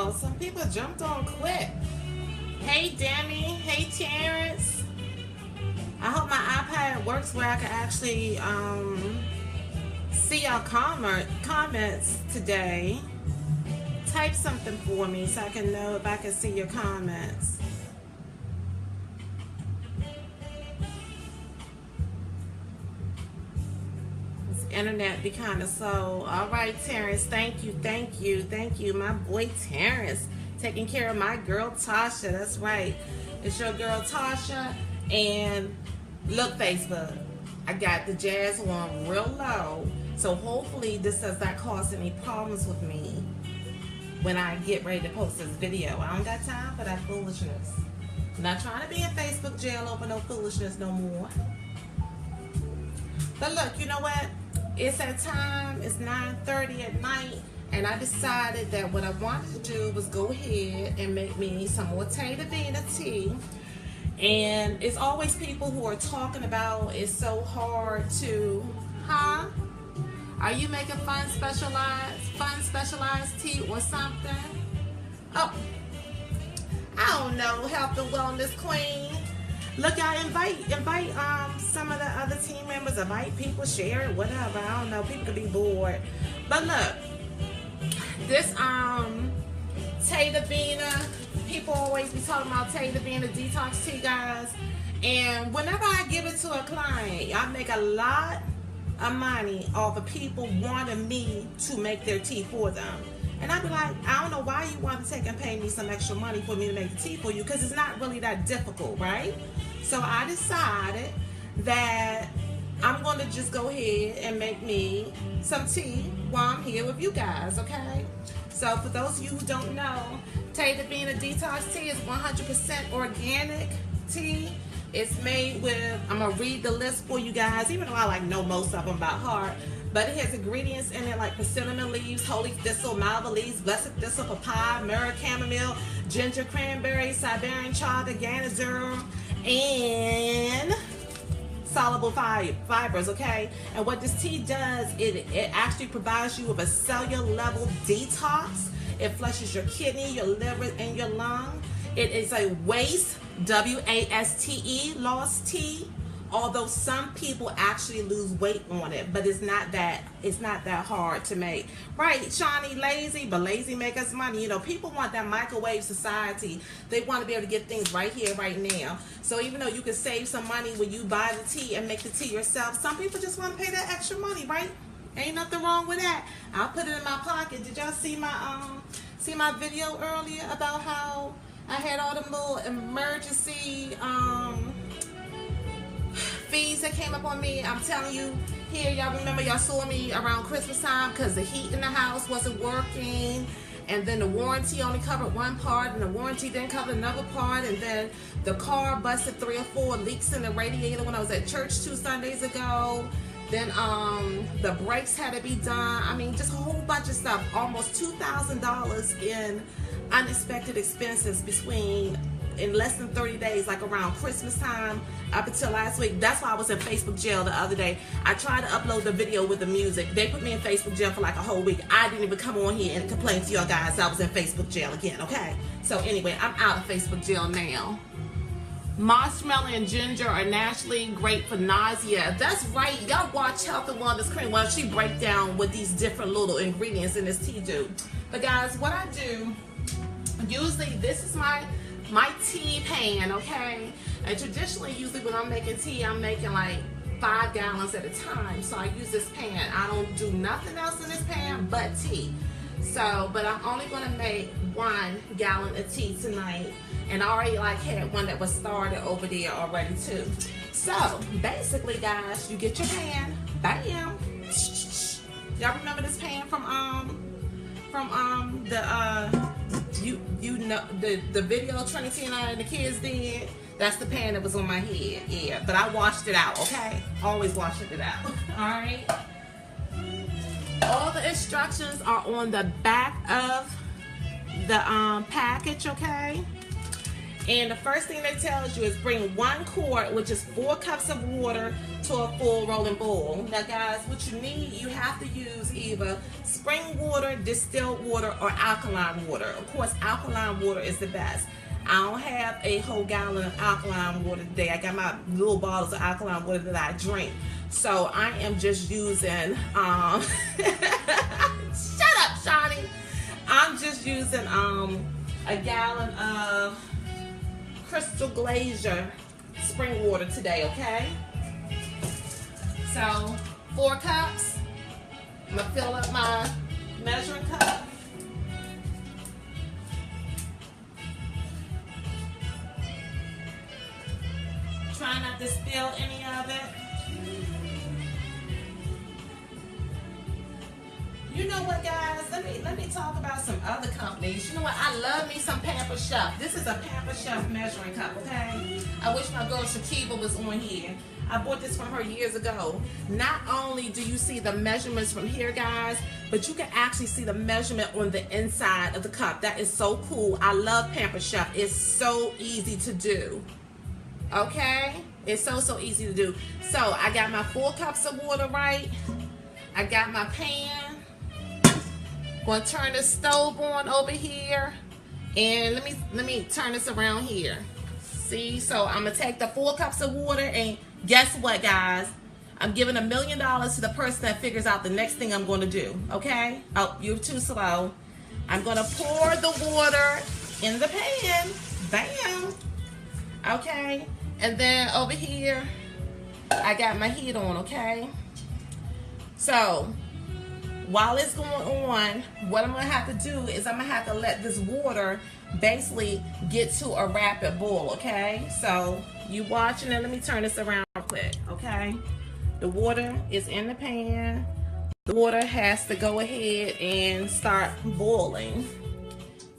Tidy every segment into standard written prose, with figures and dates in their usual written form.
Wow, some people jumped on quick. Hey, Demi. Hey, Terrence. I hope my iPad works where I can actually see y'all comments today. Type something for me so I can know if I can see your comments. This internet be kind of slow. All right, Terrence. Thank you. My boy Terrence taking care of my girl Tasha. That's right. It's your girl Tasha. And look, Facebook, I got the jazz on real low. So hopefully this does not cause any problems with me when I get ready to post this video. I don't got time for that foolishness. I'm not trying to be in Facebook jail over no foolishness no more. But look, you know what? It's that time. It's 9:30 at night. And I decided that what I wanted to do was go ahead and make me some more TeDivina tea. And it's always people who are talking about it's so hard to, Are you making fun specialized tea or something? Oh, I don't know, health and wellness queen. Look, y'all invite some of the other team members, invite people, share it, whatever. I don't know, people could be bored. But look, this TeDivina, people always be talking about TeDivina Detox tea, guys. And whenever I give it to a client, I make a lot of money off of people wanting me to make their tea for them. And I'd be like, I don't know why you want to take and pay me some extra money for me to make the tea for you, because it's not really that difficult, right? So I decided that I'm going to just go ahead and make me some tea while I'm here with you guys, okay? So for those of you who don't know, TeDivina Detox tea is 100% organic tea. It's made with, I'm going to read the list for you guys, even though I know most of them by heart. But it has ingredients in it like cinnamon leaves, holy thistle, malva leaves, blessed thistle, papaya, myrrh, chamomile, ginger, cranberry, Siberian chaga, ganazur, and soluble fibers, okay? And what this tea does, it actually provides you with a cellular level detox. It flushes your kidney, your liver, and your lung. It is a waste, W-A-S-T-E, lost tea. Although some people actually lose weight on it, but it's not that hard to make. Right, Shawnee, lazy, but lazy make us money. You know, people want that microwave society. They want to be able to get things right here, right now. So even though you can save some money when you buy the tea and make the tea yourself, some people just want to pay that extra money, right? Ain't nothing wrong with that. I'll put it in my pocket. Did y'all see my video earlier about how I had all them little emergency fees that came up on me? I'm telling you, here, y'all remember, y'all saw me around Christmas time because the heat in the house wasn't working, and then the warranty only covered one part, and the warranty didn't cover another part, and then the car busted 3 or 4 leaks in the radiator when I was at church 2 Sundays ago. Then the brakes had to be done. I mean, just a whole bunch of stuff. Almost $2,000 in unexpected expenses in less than 30 days, like around Christmas time up until last week. That's why I was in Facebook jail the other day. I tried to upload the video with the music. They put me in Facebook jail for like a whole week. I didn't even come on here and complain to y'all guys I was in Facebook jail again, okay? So anyway, I'm out of Facebook jail now. Marshmallow and ginger are naturally great for nausea. That's right. Y'all watch Health and Wellness Cream while she break down what these different little ingredients in this tea do. But guys, what I do, usually this is my tea pan, okay? And traditionally, usually when I'm making tea, I'm making like 5 gallons at a time. So I use this pan. I don't do nothing else in this pan but tea. So, but I'm only gonna make 1 gallon of tea tonight. And I already had one that was started over there already too. So basically, guys, you get your pan, bam. Y'all remember this pan from the video Trinity and I and the kids did? That's the pan that was on my head, yeah. But I washed it out, okay? Always washing it out. Alright. All the instructions are on the back of the package, okay? And the first thing they tells you is bring 1 quart, which is 4 cups of water, to a full rolling boil. Now guys, what you need, you have to use either spring water, distilled water, or alkaline water. Of course, alkaline water is the best. I don't have a whole gallon of alkaline water today. I got my little bottles of alkaline water that I drink. So I am just using, shut up, Shawnee. I'm just using a gallon of Crystal Glacier spring water today, okay? So 4 cups. I'm gonna fill up my measuring cup. Try not to spill any of it. You know what, guys? Let me talk about some other companies. You know what? I love me some Pamper Chef. This is a Pamper Chef measuring cup, okay? I wish my girl Shakiba was on here. I bought this from her years ago. Not only do you see the measurements from here, guys, but you can actually see the measurement on the inside of the cup. That is so cool. I love Pamper Chef. It's so easy to do. Okay? It's so easy to do. So I got my 4 cups of water, right? I got my pan. Going to turn the stove on over here, and let me turn this around here. See, so I'm gonna take the 4 cups of water, and guess what, guys? I'm giving $1 million to the person that figures out the next thing I'm going to do. Okay? Oh, you're too slow. I'm gonna pour the water in the pan. Bam. Okay, and then over here, I got my heat on. Okay, so while it's going on, what I'm going to have to do is I'm going to have to let this water basically get to a rapid boil, okay? So you watching it. Let me turn this around real quick, okay? The water is in the pan. The water has to go ahead and start boiling.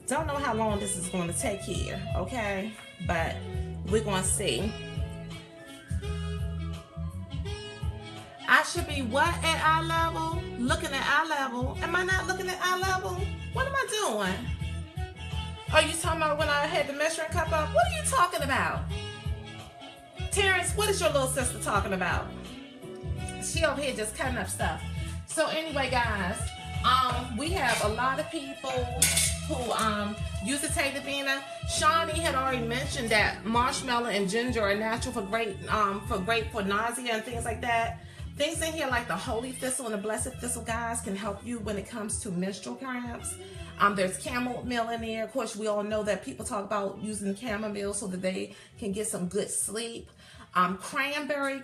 Don't know how long this is going to take here, okay? But we're going to see. I should be what at eye level? Looking at eye level. Am I not looking at eye level? What am I doing? Are you talking about when I had the measuring cup up? What are you talking about? Terrence, what is your little sister talking about? She over here just cutting up stuff. So anyway, guys, we have a lot of people who use the TeDivina. Shawnee had already mentioned that marshmallow and ginger are natural for nausea and things like that. Things in here like the holy thistle and the blessed thistle, guys, can help you when it comes to menstrual cramps. There's chamomile in there. Of course, we all know that people talk about using chamomile so that they can get some good sleep. Cranberry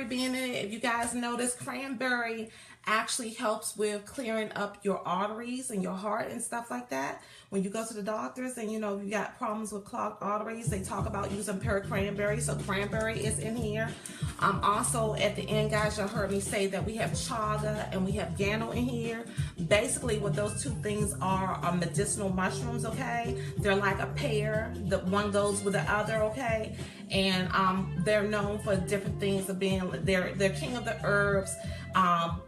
being in it. If you guys notice, cranberry actually helps with clearing up your arteries and your heart and stuff like that. When you go to the doctors and you know you got problems with clogged arteries, they talk about using cranberry. So cranberry is in here. Also at the end, guys, you heard me say that we have chaga and we have gano in here. Basically what those two things are medicinal mushrooms, okay? They're like a pair. The one goes with the other, okay? And they're known for different things of being, they're king of the herbs.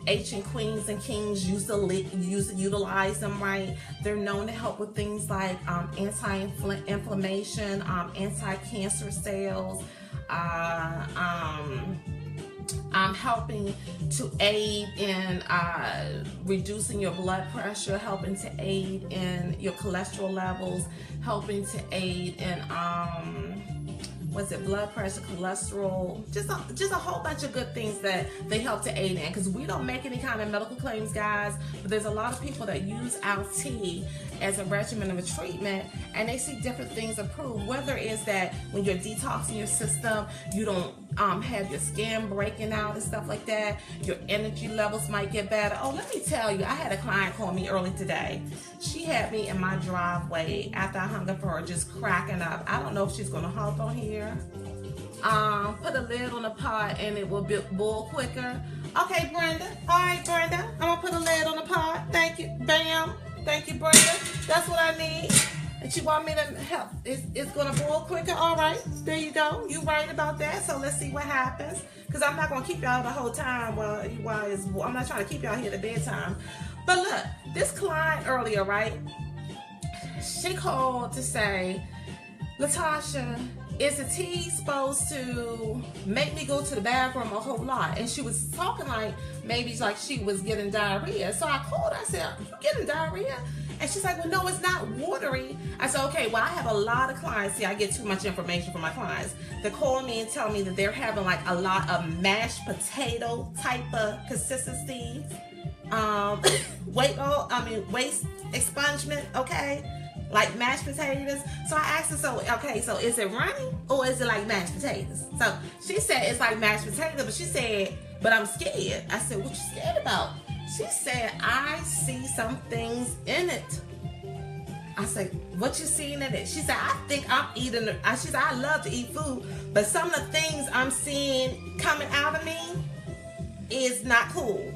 Ancient queens and kings used to utilize them, right? They're known to help with things like anti-inflammation, anti-cancer cells, helping to aid in reducing your blood pressure, helping to aid in your cholesterol levels, helping to aid in blood pressure, cholesterol, just a whole bunch of good things that they help to aid in. Because we don't make any kind of medical claims, guys, but there's a lot of people that use our tea as a regimen of a treatment, and they see different things approved. Whether it's that when you're detoxing your system, you don't have your skin breaking out and stuff like that, your energy levels might get better. Oh, let me tell you, I had a client call me early today. She had me in my driveway after I hung up for her, just cracking up. I don't know if she's gonna hop on here. Put a lid on the pot and it will boil quicker. Okay, Brenda. All right, Brenda. I'm gonna put a lid on the pot. Thank you. Bam. Thank you, Brenda. That's what I need. And you want me to help? It's gonna boil quicker. All right. There you go. You right about that. So let's see what happens. Because I'm not gonna keep y'all the whole time I'm not trying to keep y'all here to bedtime. But look, this client earlier, right? She called to say Latasha, is the tea supposed to make me go to the bathroom a whole lot? And she was talking like maybe like she was getting diarrhea. So I called her, I said, you getting diarrhea? And she's like, well, no, it's not watery. I said, okay, well, I have a lot of clients. See, I get too much information from my clients. They call me and tell me that they're having like a lot of mashed potato type of consistencies. Waste expungement, okay? Like mashed potatoes. So I asked her, so is it runny or is it like mashed potatoes? So she said it's like mashed potatoes, but she said, but I'm scared. I said, what you scared about? She said, I see some things in it. I said, what you seeing in it? She said, I think I'm eating it. She said, I love to eat food, but some of the things I'm seeing coming out of me is not cool.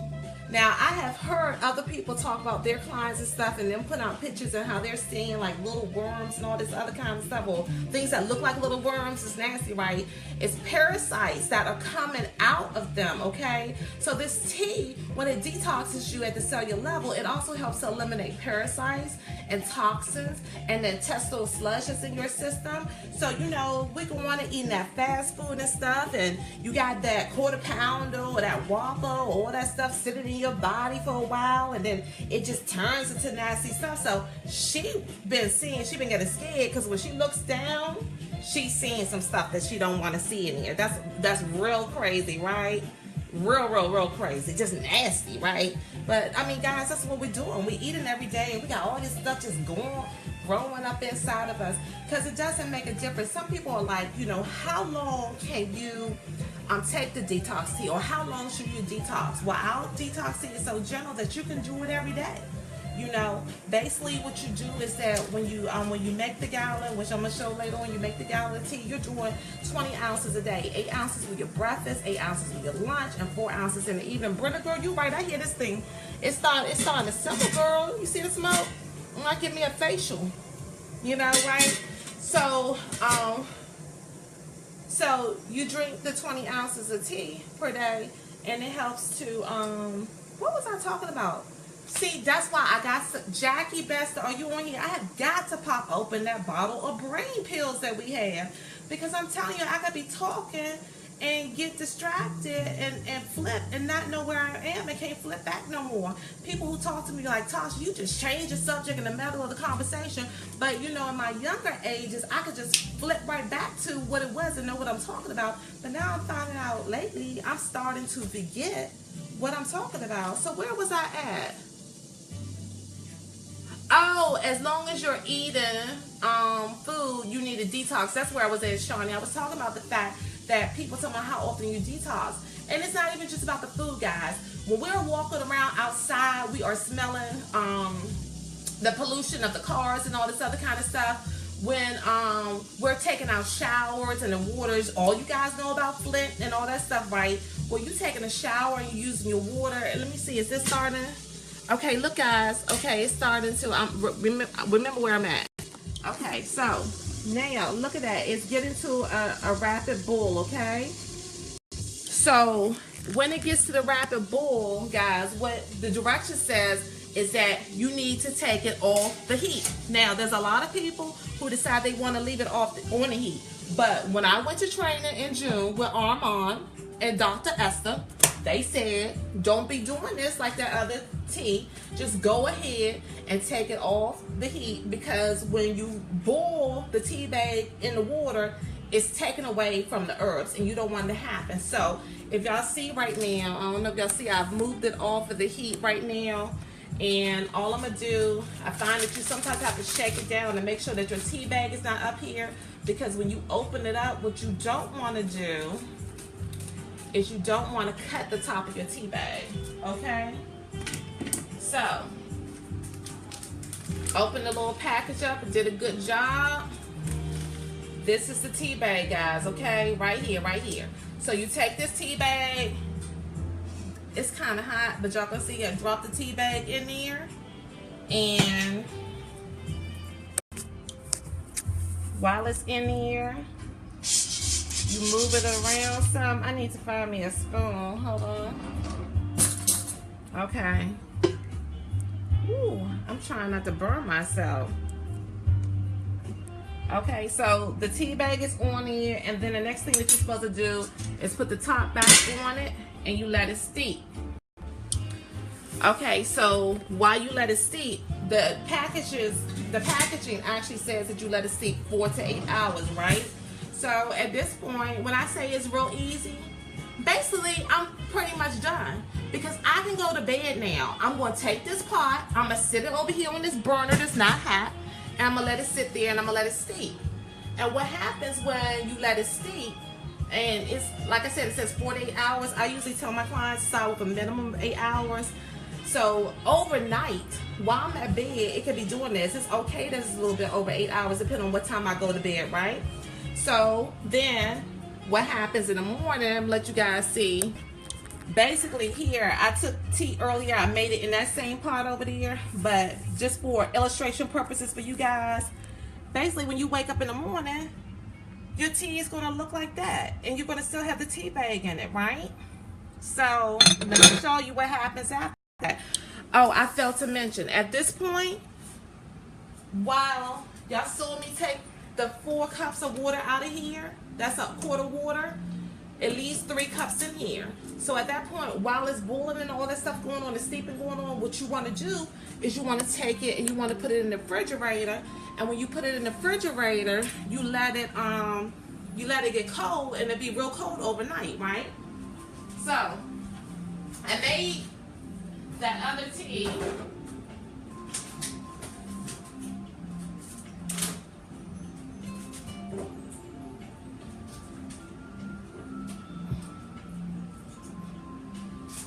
Now, I have heard other people talk about their clients and stuff and them put out pictures and how they're seeing like little worms and all this other kind of stuff, or things that look like little worms. It's nasty, right? It's parasites that are coming out of them, okay? So this tea, when it detoxes you at the cellular level, it also helps to eliminate parasites and toxins and the intestinal sludge that's in your system. So, you know, we can want to eat that fast food and stuff, and you got that quarter pounder or that Whopper or all that stuff sitting in your body for a while, and then it just turns into nasty stuff. So she been getting scared because when she looks down, she's seeing some stuff that she don't want to see in here. That's real crazy, right? Real crazy. Just nasty, right? But I mean, guys, that's what we're doing. We're eating every day, and we got all this stuff just growing up inside of us, because it doesn't make a difference. Some people are like, you know, how long can you take the detox tea, or how long should you detox? Well, our detox tea is so gentle that you can do it every day. You know, basically what you do is that when you make the gallon, which I'm gonna show later on, you make the gallon of tea, you're doing 20 ounces a day, 8 ounces with your breakfast, 8 ounces with your lunch, and 4 ounces in the evening. Brenda, girl, you right? I hear this thing. It's starting to simmer, girl. You see the smoke? It might give me a facial. You know, right? So, so you drink the 20 ounces of tea per day, and it helps to what was I talking about? See, that's why I got Jackie Bester. Are you on here? I have got to pop open that bottle of brain pills that we have, because I'm telling you, I could be talking and get distracted and flip and not know where I am and can't flip back no more. People who talk to me like, Tasha, you just changed the subject in the middle of the conversation. But you know, in my younger ages, I could just flip right back to what it was and know what I'm talking about. But now I'm finding out lately, I'm starting to forget what I'm talking about. So where was I at? Oh, as long as you're eating food, you need a detox. That's where I was at, Shawnee. I was talking about the fact that people talk about how often you detox. And it's not even just about the food, guys. When we're walking around outside, we are smelling the pollution of the cars and all this other kind of stuff. When we're taking our showers and the waters, all you guys know about Flint and all that stuff, right? Well, you taking a shower and you're using your water. Let me see, is this starting? Okay, look, guys. Okay, it's starting to remember where I'm at. Okay, so now look at that. It's getting to a rapid boil. Okay, so when it gets to the rapid boil, guys, what the direction says is that you need to take it off the heat. Now, there's a lot of people who decide they want to leave it off on the heat. But when I went to training in June with Armand and Dr. Esther, they said, don't be doing this like that other tea. Just go ahead and take it off the heat, because when you boil the tea bag in the water, it's taken away from the herbs, and you don't want it to happen. So if y'all see right now, I don't know if y'all see, I've moved it off of the heat right now. And all I'm gonna do, I find that you sometimes have to shake it down and make sure that your tea bag is not up here, because when you open it up, what you don't want to do is you don't want to cut the top of your tea bag, okay? So, open the little package up and did a good job. This is the tea bag, guys, okay? Right here, right here. So you take this tea bag. It's kind of hot, but y'all can see I dropped the tea bag in there. And while it's in here, you move it around some. I need to find me a spoon. Hold on. Okay. Ooh, I'm trying not to burn myself. Okay, so the tea bag is on here, and then the next thing that you're supposed to do is put the top back on it and you let it steep. Okay, so while you let it steep, the packaging actually says that you let it steep 4 to 8 hours, right? So at this point, when I say it's real easy, basically I'm pretty much done, because I can go to bed now. I'm going to take this pot, I'm going to sit it over here on this burner that's not hot, and I'm going to let it sit there and I'm going to let it steep. And what happens when you let it steep, and it's like I said, it says 4 to 8 hours. I usually tell my clients to start with a minimum of 8 hours. So overnight, while I'm at bed, it could be doing this. It's okay that it's a little bit over 8 hours, depending on what time I go to bed, right? So then what happens in the morning, I'm let you guys see. Basically here, I took tea earlier. I made it in that same pot over there, but just for illustration purposes for you guys, basically when you wake up in the morning, your tea is going to look like that, and you're going to still have the tea bag in it, right? So let me show you what happens after that. Oh, I failed to mention, at this point, while y'all saw me take the 4 cups of water out of here, that's a quart of water, at least 3 cups in here. So at that point, while it's boiling and all that stuff going on, the steeping going on, what you want to do is you want to take it and you want to put it in the refrigerator. And when you put it in the refrigerator, you let it get cold, and it'll be real cold overnight, right? So I made that other tea.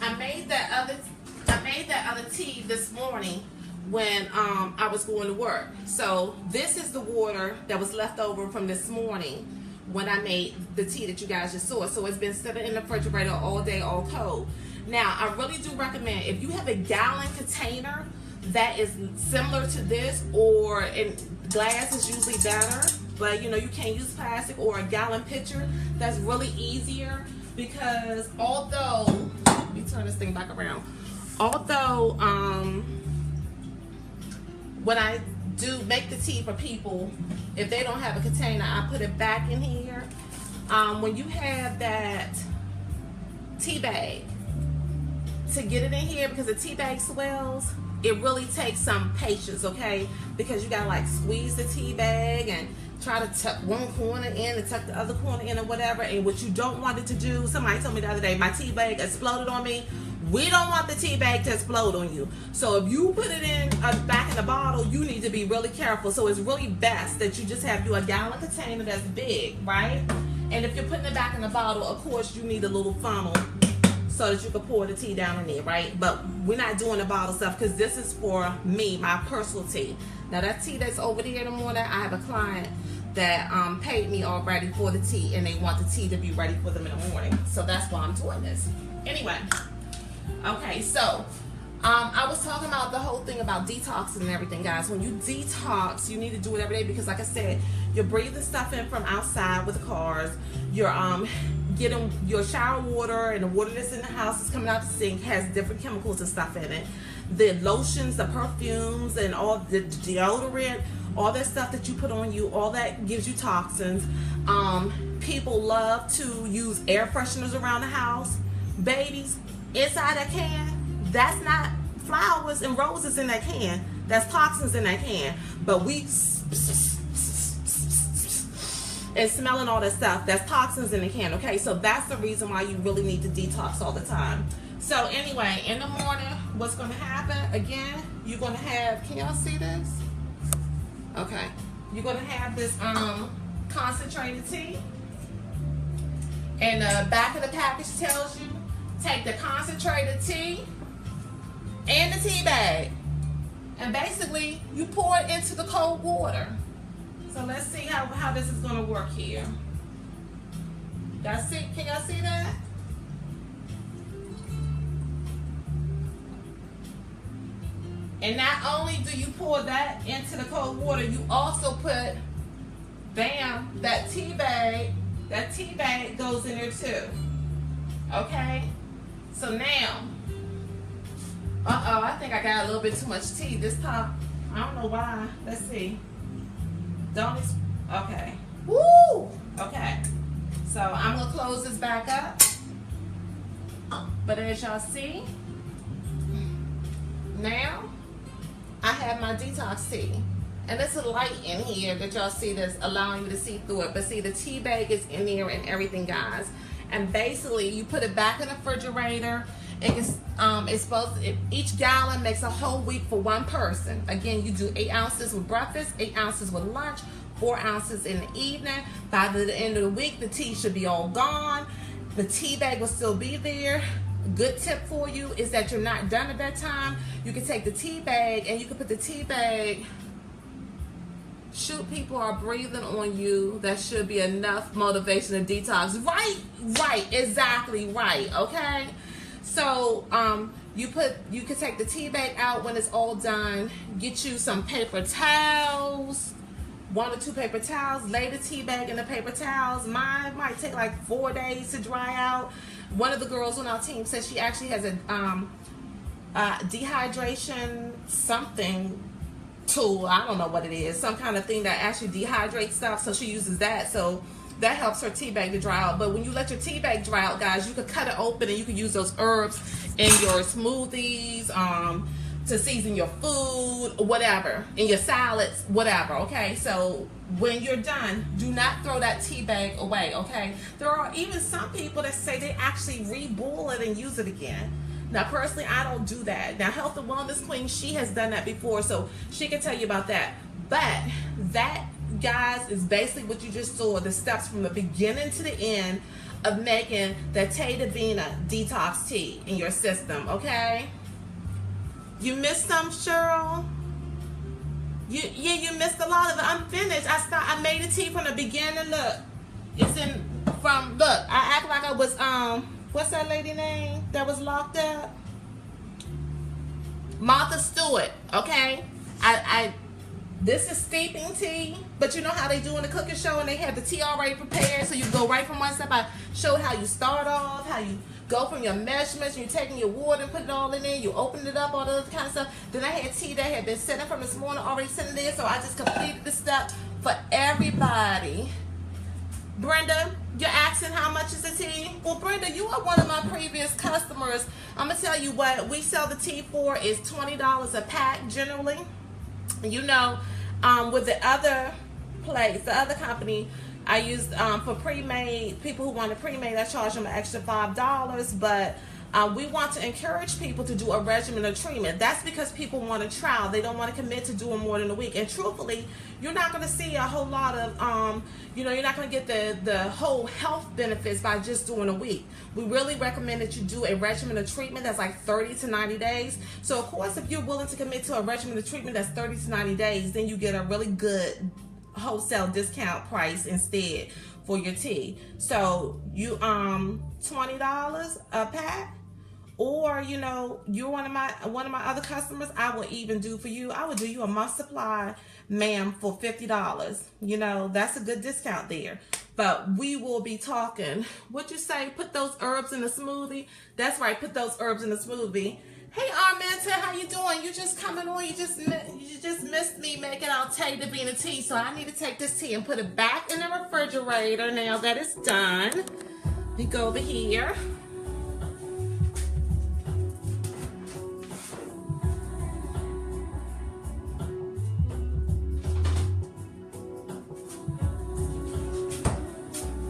I made that other tea this morning when I was going to work. So this is the water that was left over from this morning when I made the tea that you guys just saw. So it's been sitting in the refrigerator all day, all cold. Now, I really do recommend, if you have a gallon container that is similar to this, or in glass is usually better, but you know, you can't use plastic, or a gallon pitcher, that's really easier, because although, let me turn this thing back around, although when I do make the tea for people, if they don't have a container, I put it back in here. When you have that tea bag, to get it in here, because the tea bag swells, it really takes some patience, okay? Because you gotta like squeeze the tea bag and try to tuck one corner in and tuck the other corner in or whatever. And what you don't want it to do, somebody told me the other day, my tea bag exploded on me. We don't want the tea bag to explode on you. So if you put it in back in the bottle, you need to be really careful. So it's really best that you just have you a gallon container that's big, right? And if you're putting it back in the bottle, of course you need a little funnel so that you can pour the tea down in there, right? But we're not doing the bottle stuff, because this is for me, my personal tea. Now that tea that's over there in the morning, I have a client that paid me already for the tea, and they want the tea to be ready for them in the morning. So that's why I'm doing this. Anyway, okay, so I was talking about the whole thing about detoxing and everything, guys. When you detox, you need to do it every day, because like I said, you're breathing stuff in from outside with the cars. You're getting your shower water, and the water that's in the house is coming out the sink, has different chemicals and stuff in it. The lotions, the perfumes, and all the deodorant, all that stuff that you put on you, all that gives you toxins. People love to use air fresheners around the house. Babies, inside that can, that's not flowers and roses in that can. That's toxins in that can. But we and smelling all that stuff, that's toxins in the can, okay? So that's the reason why you really need to detox all the time. So anyway, in the morning, what's going to happen, again, you're going to have, can y'all see this? Okay. You're going to have this concentrated tea. And the back of the package tells you, take the concentrated tea and the tea bag, and basically you pour it into the cold water. So let's see how this is going to work here. Y'all see? Can y'all see that? And not only do you pour that into the cold water, you also put, bam, that tea bag goes in there too. Okay? So now, I think I got a little bit too much tea this top. I don't know why. Let's see. Okay. Woo! Okay. So I'm gonna close this back up. But as y'all see, now I have my detox tea. And there's a light in here that y'all see that's allowing you to see through it. But see, the tea bag is in there and everything, guys. And basically, you put it back in the refrigerator. Each gallon makes a whole week for one person. Again, you do 8 ounces with breakfast, 8 ounces with lunch, 4 ounces in the evening. By the end of the week, the tea should be all gone. The tea bag will still be there. Good tip for you is that you're not done at that time. You can take the tea bag and you can put the tea bag. Shoot, people are breathing on you. That should be enough motivation to detox. Right, exactly right. Okay, so you can take the tea bag out when it's all done. Get you some paper towels, 1 or 2 paper towels. Lay the tea bag in the paper towels. Mine might take like 4 days to dry out. One of the girls on our team said she actually has a dehydration something tool. I don't know what it is, some kind of thing that actually dehydrates stuff, so she uses that, so that helps her tea bag to dry out. But when you let your tea bag dry out, guys, you could cut it open and you can use those herbs in your smoothies, to season your food, whatever, in your salads, whatever. Okay, so when you're done, do not throw that tea bag away. Okay, there are even some people that say they actually re-boil it and use it again. Now, personally, I don't do that. Now, Health and Wellness Queen, she has done that before, so she can tell you about that. But that, guys, is basically what you just saw, the steps from the beginning to the end of making the TeDivina detox tea in your system, okay? You missed some, Cheryl? You missed a lot of it. I'm finished. I made the tea from the beginning. Look, it's in from. Look, I act like I was what's that lady name that was locked up? Martha Stewart. Okay, this is steeping tea, but you know how they do in the cooking show, and they have the tea already prepared, so you go right from one step. I showed how you start off, how you go from your measurements, you're taking your water and put it all in there, you open it up, all the other kind of stuff. Then I had tea that had been sitting from this morning, already sitting there, so I just completed the step for everybody. Brenda, you're asking how much is the tea? Well, Brenda, you are one of my previous customers. I'm going to tell you what we sell the tea for is $20 a pack generally. You know, with the other place, the other company, I used for pre-made, people who want a pre-made, I charge them an extra $5, but we want to encourage people to do a regimen of treatment. That's because people want to trial. They don't want to commit to doing more than a week. And truthfully, you're not going to see a whole lot of, you're not going to get the whole health benefits by just doing a week. We really recommend that you do a regimen of treatment that's like 30 to 90 days. So, of course, if you're willing to commit to a regimen of treatment that's 30 to 90 days, then you get a really good wholesale discount price instead for your tea. So you $20 a pack, or you're one of my other customers, I will even do for you, I would do you a month supply, ma'am, for $50. That's a good discount there. But we will be talking, what you say, put those herbs in the smoothie. That's right, put those herbs in the smoothie. Hey, Armenta, how you doing? You just coming on. You just missed me making our TeDivina tea. So I need to take this tea and put it back in the refrigerator now that it's done. Let me go over here.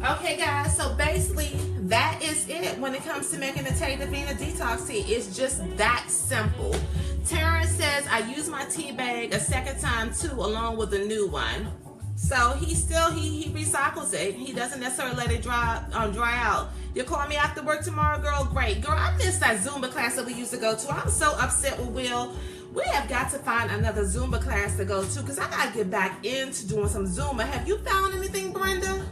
Okay, guys, so basically that is it when it comes to making the TeDivina detox tea. It's just that simple. Terrence says, I use my tea bag a second time too, along with a new one. So he recycles it. He doesn't necessarily let it dry out. You'll call me after work tomorrow, girl? Great. Girl, I missed that Zumba class that we used to go to. I'm so upset with Will. We have got to find another Zumba class to go to, because I got to get back into doing some Zumba. Have you found anything, Brenda?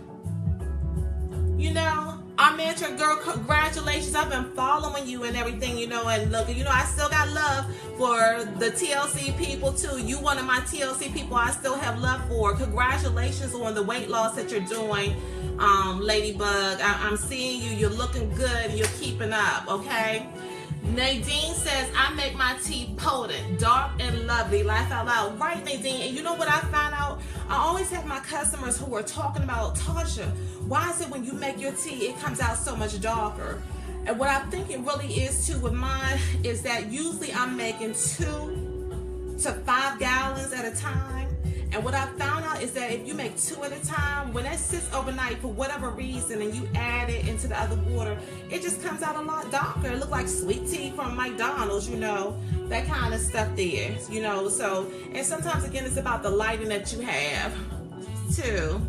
Our mentor, girl, congratulations. I've been following you and everything, and look, I still got love for the TLC people too. You one of my TLC people I still have love for. Congratulations on the weight loss that you're doing, Ladybug. I'm seeing you. You're looking good. You're keeping up, okay? Nadine says, I make my tea potent, dark, and lovely. Laugh out loud. Right, Nadine. And you know what I found out? I always have my customers who are talking about, Tasha, why is it when you make your tea, it comes out so much darker? And what I think it really is too with mine is that usually I'm making 2 to 5 gallons at a time. And what I found out is that if you make 2 at a time, when that sits overnight for whatever reason and you add it into the other water, it just comes out a lot darker. It looks like sweet tea from McDonald's, you know, that kind of stuff there, you know. So, and sometimes again, it's about the lighting that you have too.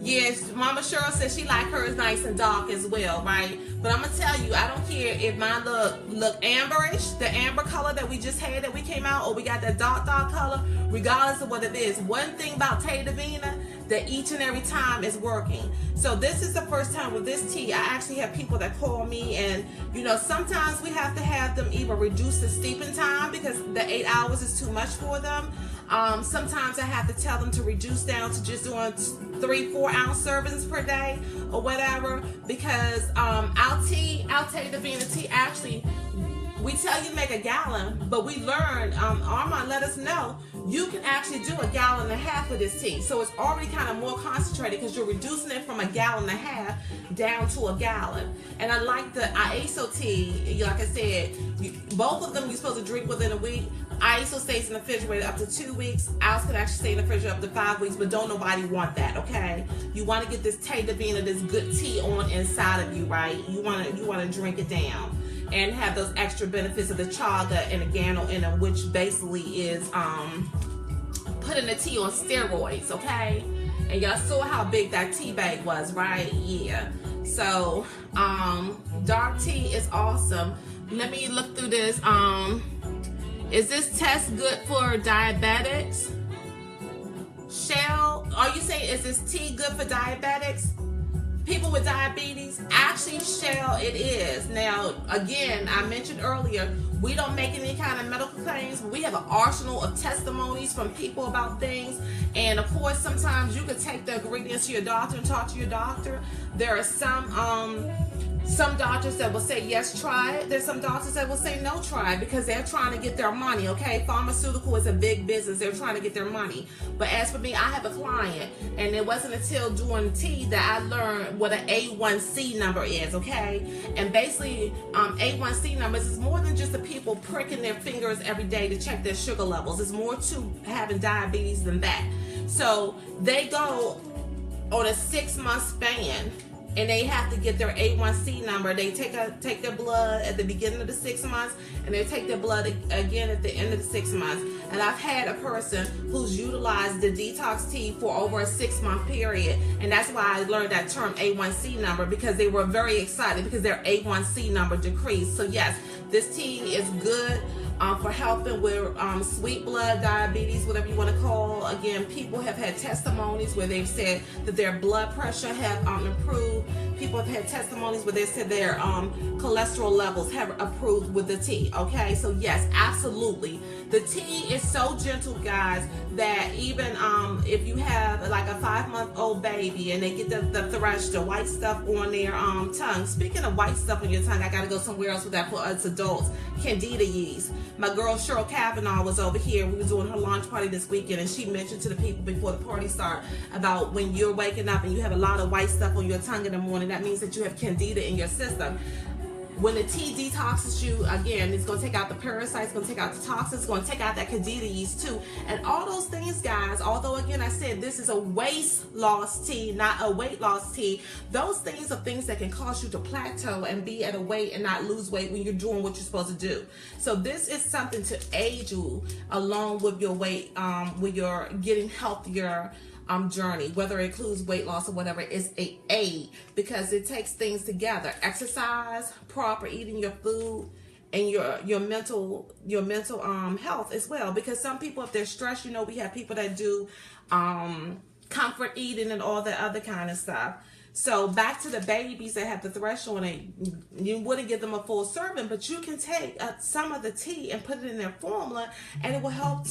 Yes, Mama Cheryl says she like hers nice and dark as well, right? But I'm gonna tell you, I don't care if mine look amberish, the amber color that we just had that we came out, or we got that dark color, regardless of what it is. One thing about TeDivina, that each and every time is working. So this is the first time with this tea. I actually have people that call me, and you know, sometimes we have to have them either reduce the steeping time because the 8 hours is too much for them. Sometimes I have to tell them to reduce down to just doing 3-4 ounce servings per day or whatever, because our TeDivina tea, actually, we tell you to make a gallon, but we learned, Armand let us know, you can actually do 1.5 gallons of this tea. So it's already kind of more concentrated because you're reducing it from 1.5 gallons down to 1 gallon. And I like the ISO tea, like I said, both of them you're supposed to drink within a week. ISO stays in the refrigerator up to 2 weeks. Ours can actually stay in the refrigerator up to 5 weeks, but don't nobody want that, okay? You want to get this TeDivina, this good tea on inside of you, right? You want to drink it down and have those extra benefits of the chaga and the gano in them, which basically is putting the tea on steroids, okay? And y'all saw how big that tea bag was, right? Yeah. So dark tea is awesome. Let me look through this. Is this test good for diabetics? Shell, are you saying is this tea good for diabetics? People with diabetes? Actually, Shell, it is. Now, again, I mentioned earlier, we don't make any kind of medical claims. We have an arsenal of testimonies from people about things. And of course, sometimes you could take the ingredients to your doctor and talk to your doctor. There are some doctors that will say, yes, try it. There's some doctors that will say, no, try it, because they're trying to get their money, okay? Pharmaceutical is a big business. They're trying to get their money. But as for me, I have a client, and it wasn't until doing tea that I learned what an A1C number is, okay? And basically, A1C numbers is more than just the people pricking their fingers every day to check their sugar levels. It's more to having diabetes than that. So they go on a 6-month span, and they have to get their A1C number. They take their blood at the beginning of the 6 months, and they take their blood again at the end of the 6 months. And I've had a person who's utilized the detox tea for over a 6-month period, and that's why I learned that term A1C number, because they were very excited because their A1C number decreased. So yes, this tea is good for helping with sweet blood diabetes, whatever you want to call. Again, people have had testimonies where they've said that their blood pressure have improved. People have had testimonies where they said their cholesterol levels have improved with the tea, okay? So yes, absolutely. The tea is so gentle, guys, that even if you have like a 5-month-old baby and they get the thrush, the white stuff on their tongue. Speaking of white stuff on your tongue, I gotta go somewhere else with that for us adults. Candida yeast. My girl Cheryl Kavanaugh was over here. We were doing her launch party this weekend, and she mentioned to the people before the party started about when you're waking up and you have a lot of white stuff on your tongue in the morning, that means that you have candida in your system. When the tea detoxes you, again, it's going to take out the parasites, it's going to take out the toxins, it's going to take out that candida yeast too. And all those things, guys, although again I said this is a weight loss tea, not a weight loss tea, those things are things that can cause you to plateau and be at a weight and not lose weight when you're doing what you're supposed to do. So this is something to aid you along with your weight, with your getting healthier journey, whether it includes weight loss or whatever, is a aid, because it takes things together. Exercise, proper eating your food, and your mental health as well. Because some people, if they're stressed, you know, we have people that do comfort eating and all that other kind of stuff. So back to the babies that have the thrush on it, you wouldn't give them a full serving, but you can take some of the tea and put it in their formula, and it will help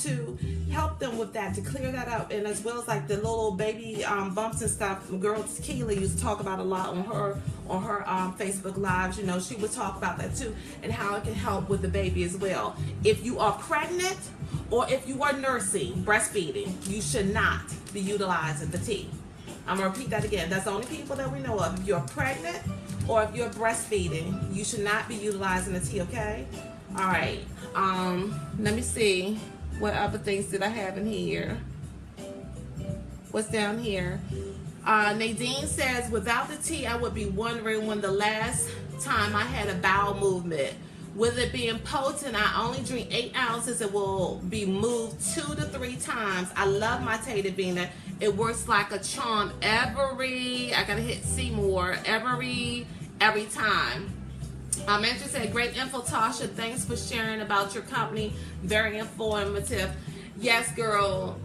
them with that, to clear that up. And as well as like the little baby bumps and stuff, girl Keela used to talk about a lot on her Facebook lives. You know, she would talk about that too, and how it can help with the baby as well. If you are pregnant or if you are nursing, breastfeeding, you should not be utilizing the tea. I'm gonna repeat that again. That's the only people that we know of. If you're pregnant or if you're breastfeeding, you should not be utilizing the tea, okay? All right. Let me see. What other things did I have in here? What's down here? Nadine says, without the tea, I would be wondering when the last time I had a bowel movement. With it being potent, I only drink 8 ounces. It will be moved 2 to 3 times. I love my TeDivina. It works like a charm I gotta hit Seymour, every time. Andrew said, great info, Tasha. Thanks for sharing about your company. Very informative. Yes, girl.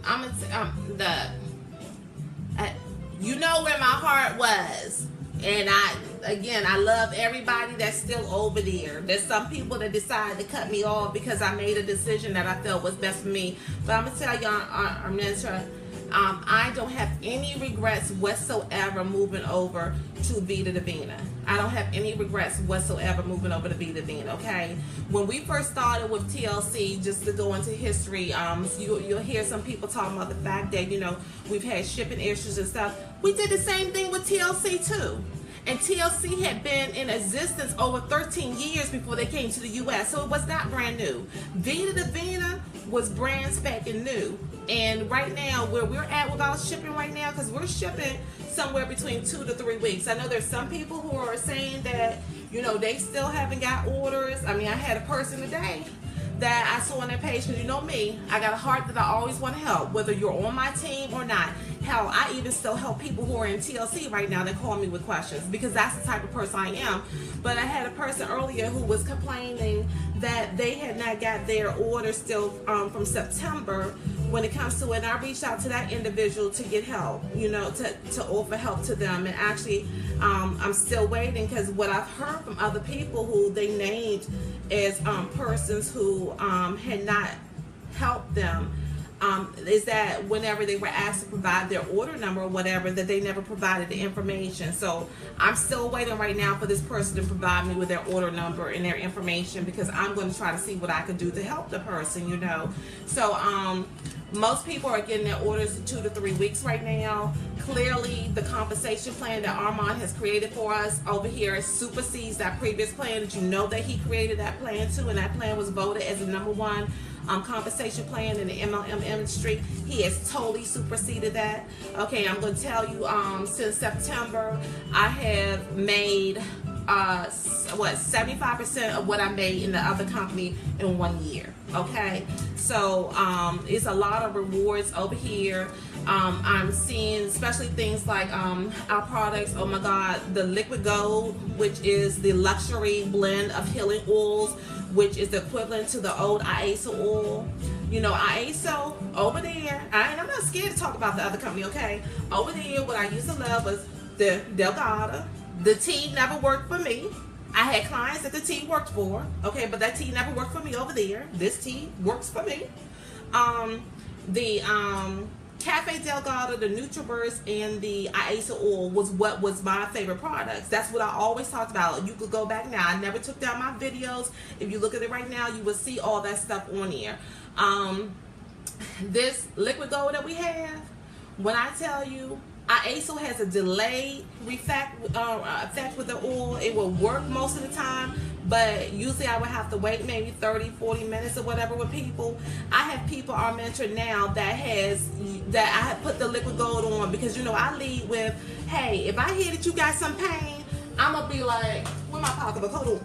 You know where my heart was. And I love everybody that's still over there. There's some people that decided to cut me off because I made a decision that I felt was best for me. But I'm going to tell y'all, I don't have any regrets whatsoever moving over to TeDivina. I don't have any regrets whatsoever moving over to TeDivina, okay? When we first started with TLC, just to go into history, you'll hear some people talking about the fact that, you know, we've had shipping issues and stuff. We did the same thing with TLC too. And TLC had been in existence over 13 years before they came to the U.S., so it was not brand new. TeDivina was brand spanking new. And right now, where we're at with our shipping right now, because we're shipping somewhere between 2 to 3 weeks. I know there's some people who are saying that, you know, they still haven't got orders. I mean, I had a person today that I saw on their page, because you know me, I got a heart that I always want to help, whether you're on my team or not. Hell, I even still help people who are in TLC right now that call me with questions, because that's the type of person I am. But I had a person earlier who was complaining that they had not got their order still from September when it comes to it. And I reached out to that individual to get help, you know, to offer help to them. And actually, I'm still waiting, because what I've heard from other people who they named as persons who had not helped them, is that whenever they were asked to provide their order number or whatever, that they never provided the information. So I'm still waiting right now for this person to provide me with their order number and their information, because I'm going to try to see what I can do to help the person, you know. So most people are getting their orders in 2 to 3 weeks right now. Clearly, the compensation plan that Armand has created for us over here supersedes that previous plan. Did you know that he created that plan too? And that plan was voted as the #1 compensation plan in the MLM industry. He has totally superseded that. Okay, I'm going to tell you, since September, I have made 75% of what I made in the other company in 1 year. Okay, so it's a lot of rewards over here. I'm seeing especially things like our products. Oh my God, the liquid gold, which is the luxury blend of healing oils, which is the equivalent to the old IASO oil. You know, IASO over there, and I'm not scared to talk about the other company, okay? Over there, what I used to love was the Delgado. The tea never worked for me. I had clients that the tea worked for, okay, but that tea never worked for me over there. This tea works for me. The Cafe Delgado, the NutriBurst, and the IASA oil was what was my favorite products. That's what I always talked about. You could go back now. I never took down my videos. If you look at it right now, you will see all that stuff on here. This liquid gold that we have, when I tell you, IASO has a delayed effect with the oil. It will work most of the time, but usually I would have to wait maybe 30-40 minutes or whatever with people. I have people are mentored now that I have put the liquid gold on, because you know I lead with, hey, if I hear that you got some pain, I'm gonna be like, where my pocketbook? Hold on.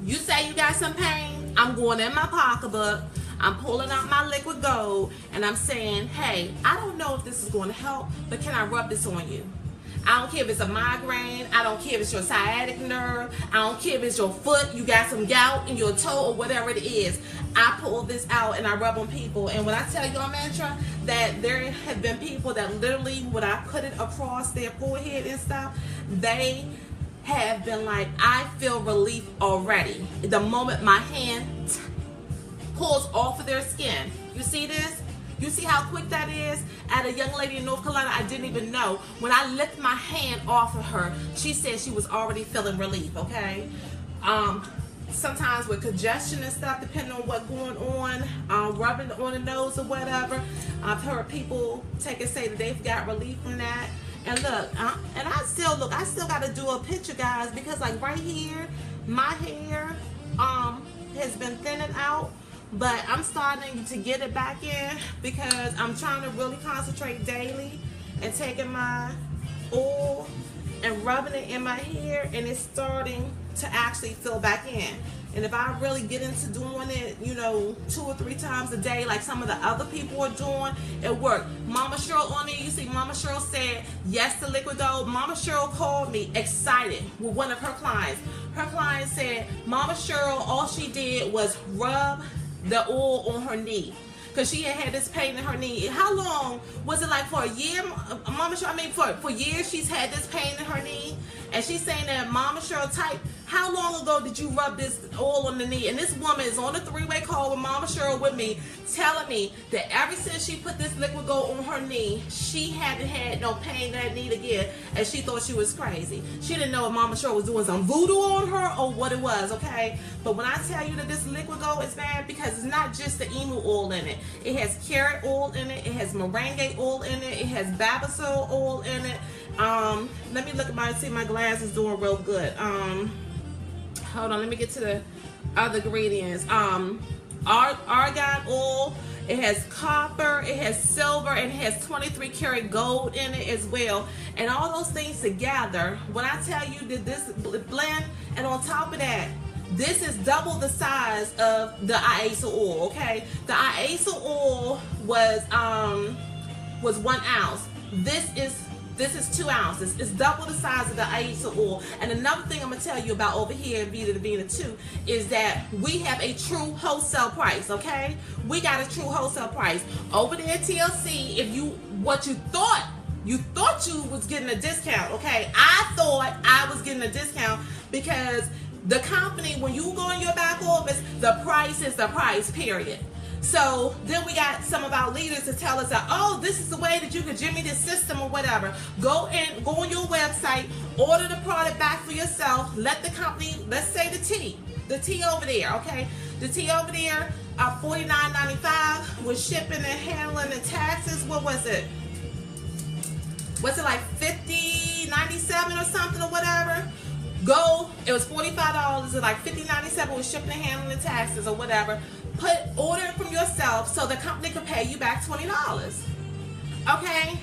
You say you got some pain, I'm going in my pocketbook, I'm pulling out my liquid gold, and I'm saying, hey, I don't know if this is going to help, but can I rub this on you? I don't care if it's a migraine. I don't care if it's your sciatic nerve. I don't care if it's your foot. You got some gout in your toe or whatever it is. I pull this out and I rub on people. And when I tell you, Mantra, that there have been people that literally, when I put it across their forehead and stuff, they have been like, I feel relief already. The moment my hand pulls off of their skin. You see this? You see how quick that is? At a young lady in North Carolina, I didn't even know. When I lift my hand off of her, she said she was already feeling relief, okay? Sometimes with congestion and stuff, depending on what's going on, rubbing on the nose or whatever, I've heard people take and say that they've got relief from that. And look, I still got to do a picture, guys, because like right here, my hair has been thinning out. But I'm starting to get it back in because I'm trying to really concentrate daily and taking my oil and rubbing it in my hair, and it's starting to actually fill back in. And if I really get into doing it, 2 or 3 times a day, like some of the other people are doing, it worked. Mama Cheryl on there, you see Mama Cheryl said yes to liquid gold. Mama Cheryl called me excited with one of her clients. Her client said Mama Cheryl, all she did was rub the oil on her knee because she had this pain in her knee. How long was it? Like for a year, Mama Cheryl? I mean, for years she's had this pain in her knee, and she's saying that Mama Cheryl type. How long ago did you rub this oil on the knee? And this woman is on a 3-way call with Mama Cheryl with me, telling me that ever since she put this liquid gold on her knee, she hadn't had no pain in that knee again, and she thought she was crazy. She didn't know if Mama Cheryl was doing some voodoo on her or what it was, okay? But when I tell you that this liquid gold is bad, because it's not just the emu oil in it. It has carrot oil in it. It has meringue oil in it. It has babasol oil in it. Let me look at see my glass is doing real good. Hold on, let me get to the other ingredients. Argan oil, it has copper, it has silver, and it has 23 karat gold in it as well. And all those things together, when I tell you that this blend, and on top of that, this is double the size of the IASA oil, okay? The IASA oil was 1 ounce. This is 2 ounces. It's double the size of the IASA oil. And another thing I'm going to tell you about over here at TeDivina too is that we have a true wholesale price, okay? We got a true wholesale price. Over there at TLC, if you thought you was getting a discount, okay? I thought I was getting a discount because the company, when you go in your back office, the price is the price, period. So then we got some of our leaders to tell us that, oh, this is the way that you could jimmy this system or whatever. Go on your website, order the product back for yourself. Let the company, let's say the tea over there, okay? The tea over there, $49.95 with shipping and handling and taxes. What was it? Was it like $50.97 or something or whatever? It was $45. It's like $50.97 with shipping and handling and taxes or whatever. Order it from yourself so the company can pay you back $20. Okay?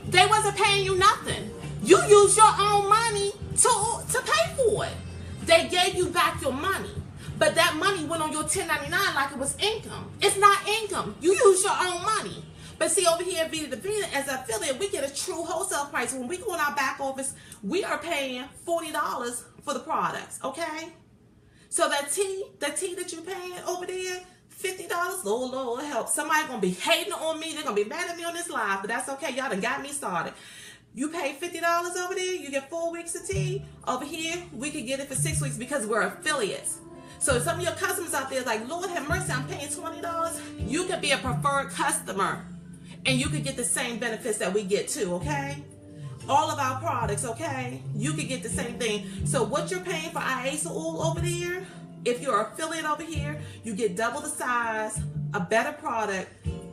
They wasn't paying you nothing. You used your own money to pay for it. They gave you back your money. But that money went on your 1099 like it was income. It's not income. You use your own money. But see, over here at TeDivina, as an affiliate, we get a true wholesale price. When we go in our back office, we are paying $40 for the products, okay? So that tea that you're paying over there, $50, Lord help. Somebody gonna be hating on me. They're gonna be mad at me on this live, but that's okay. Y'all done got me started. You pay $50 over there, you get 4 weeks of tea. Over here, we could get it for 6 weeks because we're affiliates. So some of your customers out there is like, Lord have mercy, I'm paying $20. You could be a preferred customer and you could get the same benefits that we get too, okay? All of our products, okay? You could get the same thing. So what you're paying for IASA oil over there, if you're an affiliate over here, you get double the size, a better product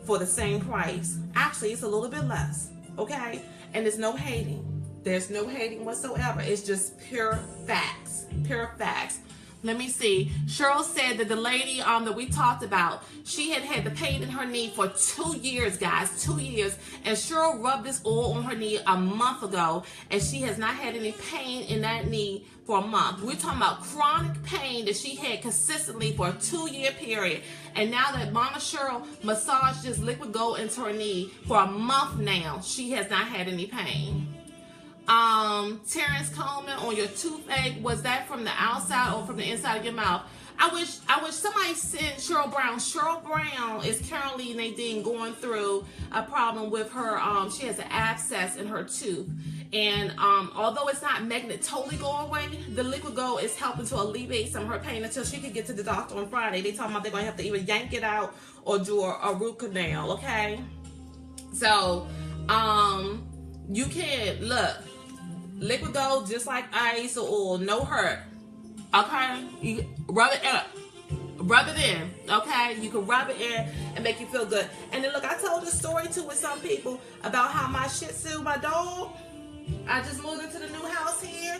for the same price. Actually, it's a little bit less, okay? And there's no hating. There's no hating whatsoever. It's just pure facts. Pure facts. let me see. Cheryl said that the lady that we talked about, she had had the pain in her knee for 2 years, guys, 2 years. And Cheryl rubbed this oil on her knee a month ago, and she has not had any pain in that knee for a month. We're talking about chronic pain that she had consistently for a 2-year period. And now that Mama Cheryl massaged this liquid gold into her knee for a month now, she has not had any pain. Terrence Coleman, on your toothache, was that from the outside or from the inside of your mouth? I wish somebody sent Cheryl Brown. Cheryl Brown is currently, Nadine, going through a problem with her. She has an abscess in her tooth. And although it's not making it totally go away, the liquid gold is helping to alleviate some of her pain until she can get to the doctor on Friday. They talking about they're going to have to either yank it out or do a root canal, okay? So, you can, look, liquid gold just like ice or oil, no hurt, okay? You rub it in. Rub it in, okay? You can rub it in and make you feel good. And then look, I told this story too with some people about how my Shih Tzu, my dog, I just moved into the new house here,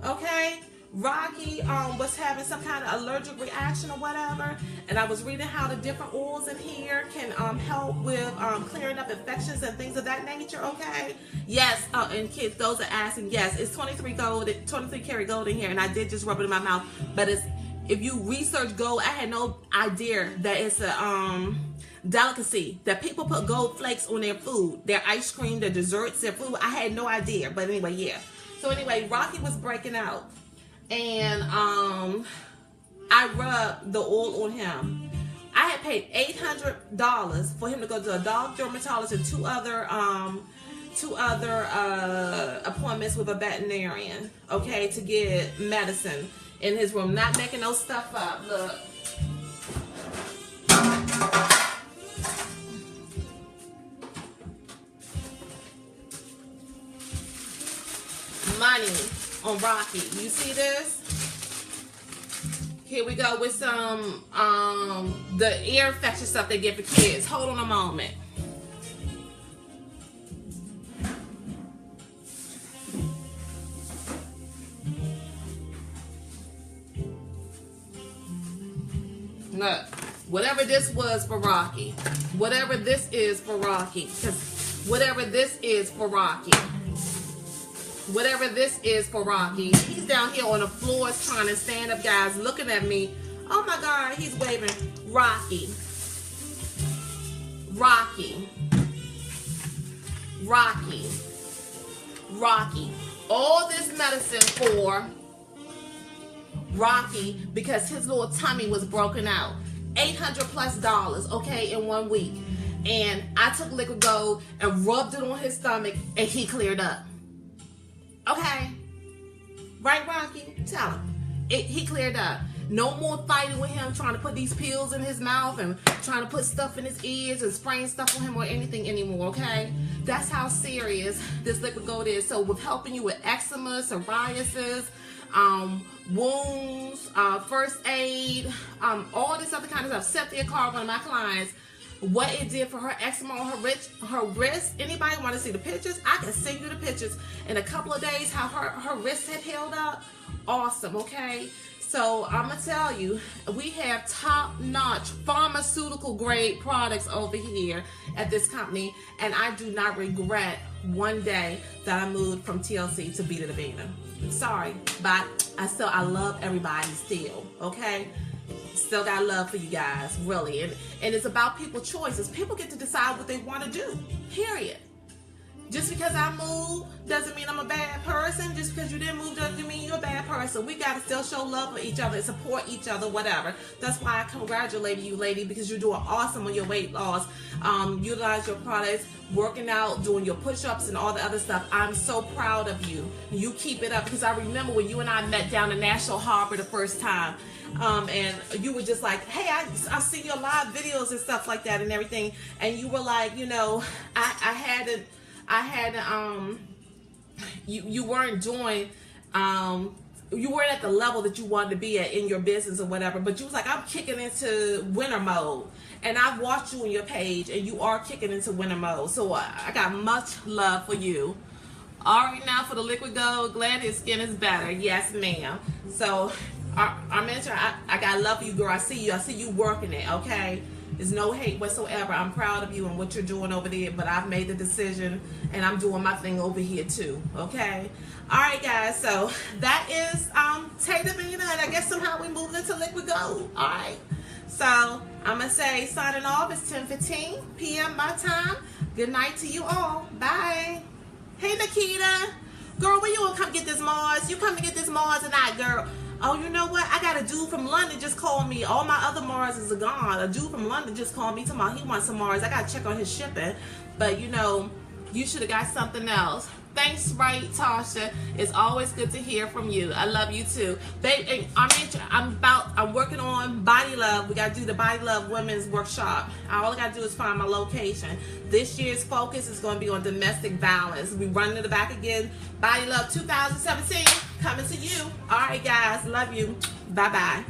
okay? Rocky was having some kind of allergic reaction or whatever, and I was reading how the different oils in here can help with clearing up infections and things of that nature, okay? Yes, and kids, those are asking, yes, it's 23 karat gold in here, and I did just rub it in my mouth, but it's, if you research gold, I had no idea that it's a delicacy, that people put gold flakes on their food, their ice cream, their desserts, their food. I had no idea, but anyway, yeah. So anyway, Rocky was breaking out, and I rubbed the oil on him. I had paid $800 for him to go to a dog dermatologist and two other appointments with a veterinarian, okay, to get medicine in his room. Not making no stuff up. Look. Money on Rocky. You see this? Here we go with some the ear infection stuff they get for kids. Hold on a moment. Look, whatever this was for Rocky, whatever this is for Rocky, because whatever this is for Rocky. Whatever this is for Rocky. He's down here on the floors trying to stand up, guys, looking at me. Oh my God, he's waving. Rocky. Rocky. Rocky. Rocky. All this medicine for Rocky because his little tummy was broken out. $800+, okay, in 1 week. And I took liquid gold and rubbed it on his stomach and he cleared up. Okay, right, Rocky? Tell him. He cleared up. No more fighting with him, trying to put these pills in his mouth and trying to put stuff in his ears and spraying stuff on him or anything anymore, okay? That's how serious this liquid gold is. So with helping you with eczema, psoriasis, wounds, first aid, all this other kind of stuff. Cynthia Carr, one of my clients, what it did for her eczema on her wrist. Anybody want to see the pictures? I can send you the pictures in a couple of days how her wrist had held up. Awesome, okay? So I'm going to tell you, we have top-notch pharmaceutical grade products over here at this company, and I do not regret one day that I moved from TLC to TeDivina. Sorry, but I love everybody still, okay? Still got love for you guys, really. And it's about people's choices. People get to decide what they want to do, period. Just because I moved doesn't mean I'm a bad person. Just because you didn't move doesn't mean you're a bad person. We got to still show love for each other and support each other, whatever. That's why I congratulate you, lady, because you're doing awesome on your weight loss. Utilize your products, working out, doing your push-ups and all the other stuff. I'm so proud of you. You keep it up, because I remember when you and I met down in National Harbor the first time. And you were just like, hey, I see your live videos and stuff like that and everything. And you were like, you know, you weren't doing, you weren't at the level that you wanted to be at in your business or whatever, but you was like, I'm kicking into winter mode. And I've watched you on your page, and you are kicking into winter mode. So I got much love for you. All right, now for the liquid gold, glad his skin is better. Yes, ma'am. So I gotta love you, girl. I see you working it, okay? There's no hate whatsoever. I'm proud of you and what you're doing over there, but I've made the decision and I'm doing my thing over here too, okay? All right, guys, so that is TeDivina, and I guess somehow we moved into liquid gold. All right, so I'm gonna say signing off. It's 10:15 p.m. my time. Good night to you all. Bye. Hey, Nikita. Girl, when you gonna come get this Mars? You come to get this Mars or not, girl? Oh, you know what? I got a dude from London just called me. All my other Marses are gone. A dude from London just called me tomorrow. He wants some Mars. I got to check on his shipping. But, you know, you should have got something else. Thanks, right, Tasha. It's always good to hear from you. I love you, too. Babe, I'm working on Body Love. We got to do the Body Love Women's Workshop. All I got to do is find my location. This year's focus is going to be on domestic violence. We running it back again. Body Love 2017 coming to you. All right, guys. Love you. Bye-bye.